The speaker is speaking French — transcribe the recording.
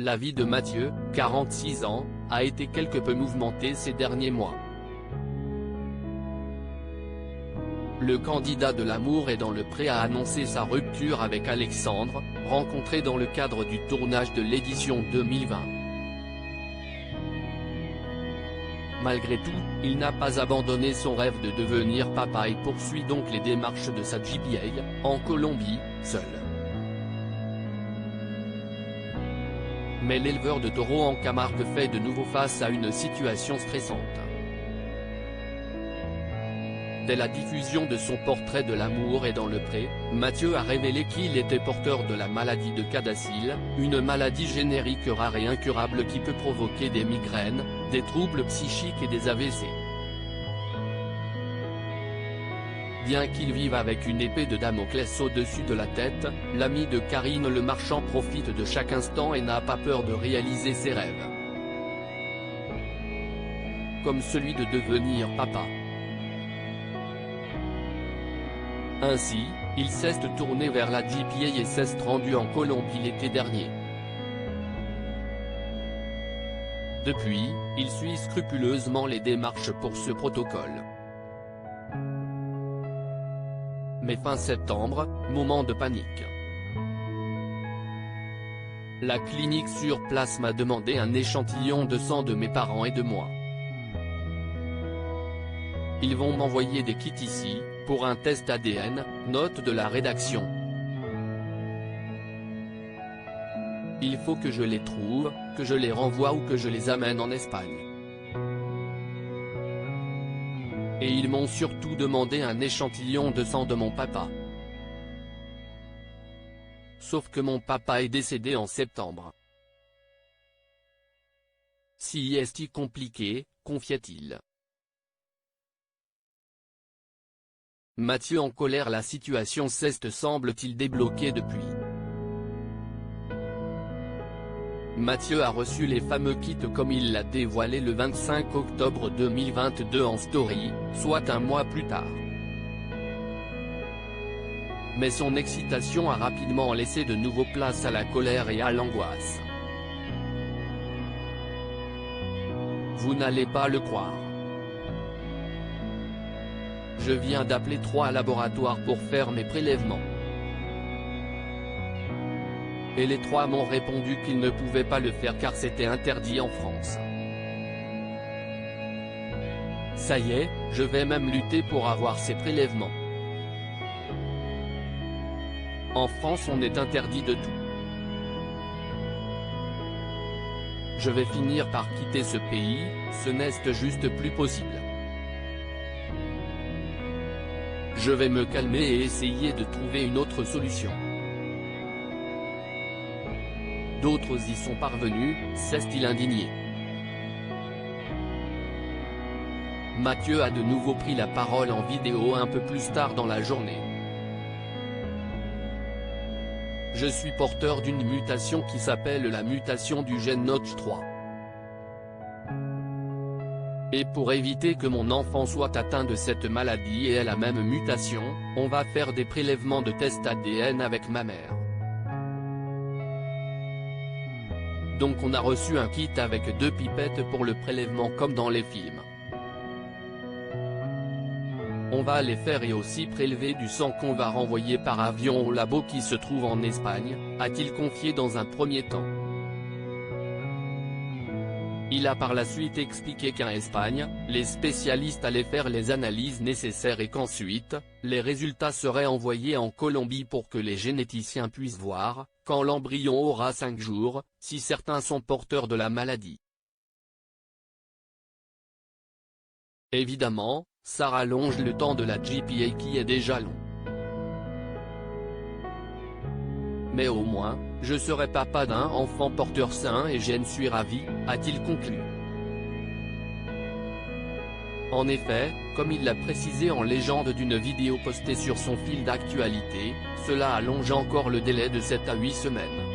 La vie de Mathieu, 46 ans, a été quelque peu mouvementée ces derniers mois. Le candidat de l'amour est dans le pré a annoncé sa rupture avec Alexandre, rencontré dans le cadre du tournage de l'édition 2020. Malgré tout, il n'a pas abandonné son rêve de devenir papa et poursuit donc les démarches de sa GPA, en Colombie, seul. Mais l'éleveur de taureaux en Camargue fait de nouveau face à une situation stressante. Dès la diffusion de son portrait de l'amour et dans le pré, Mathieu a révélé qu'il était porteur de la maladie de CADASIL, une maladie générique rare et incurable qui peut provoquer des migraines, des troubles psychiques et des AVC. Bien qu'il vive avec une épée de Damoclès au-dessus de la tête, l'ami de Karine Le Marchand profite de chaque instant et n'a pas peur de réaliser ses rêves. Comme celui de devenir papa. Ainsi, il s'est tourné vers la GPA et s'est rendu en Colombie l'été dernier. Depuis, il suit scrupuleusement les démarches pour ce protocole. Mais fin septembre, moment de panique. La clinique sur place m'a demandé un échantillon de sang de mes parents et de moi. Ils vont m'envoyer des kits ici, pour un test ADN, note de la rédaction. Il faut que je les trouve, que je les renvoie ou que je les amène en Espagne. Et ils m'ont surtout demandé un échantillon de sang de mon papa. Sauf que mon papa est décédé en septembre. Si est-il compliqué, confiait-il. Mathieu en colère. La situation semble-t-il débloquée depuis. Mathieu a reçu les fameux kits comme il l'a dévoilé le 25 octobre 2022 en story, soit un mois plus tard. Mais son excitation a rapidement laissé de nouveau place à la colère et à l'angoisse. Vous n'allez pas le croire. Je viens d'appeler 3 laboratoires pour faire mes prélèvements. Et les 3 m'ont répondu qu'ils ne pouvaient pas le faire car c'était interdit en France. Ça y est, je vais même lutter pour avoir ces prélèvements. En France on est interdit de tout. Je vais finir par quitter ce pays, ce n'est juste plus possible. Je vais me calmer et essayer de trouver une autre solution. D'autres y sont parvenus, s'est-il indigné. Mathieu a de nouveau pris la parole en vidéo un peu plus tard dans la journée. Je suis porteur d'une mutation qui s'appelle la mutation du gène Notch3. Et pour éviter que mon enfant soit atteint de cette maladie et ait la même mutation, on va faire des prélèvements de tests ADN avec ma mère. Donc on a reçu un kit avec 2 pipettes pour le prélèvement comme dans les films. On va les faire et aussi prélever du sang qu'on va renvoyer par avion au labo qui se trouve en Espagne, a-t-il confié dans un premier temps. Il a par la suite expliqué qu'en Espagne, les spécialistes allaient faire les analyses nécessaires et qu'ensuite, les résultats seraient envoyés en Colombie pour que les généticiens puissent voir, quand l'embryon aura 5 jours, si certains sont porteurs de la maladie. Évidemment, ça rallonge le temps de la GPA qui est déjà long. Mais au moins, je serai papa d'un enfant porteur sain et j'en suis ravi, a-t-il conclu. En effet, comme il l'a précisé en légende d'une vidéo postée sur son fil d'actualité, cela allonge encore le délai de 7 à 8 semaines.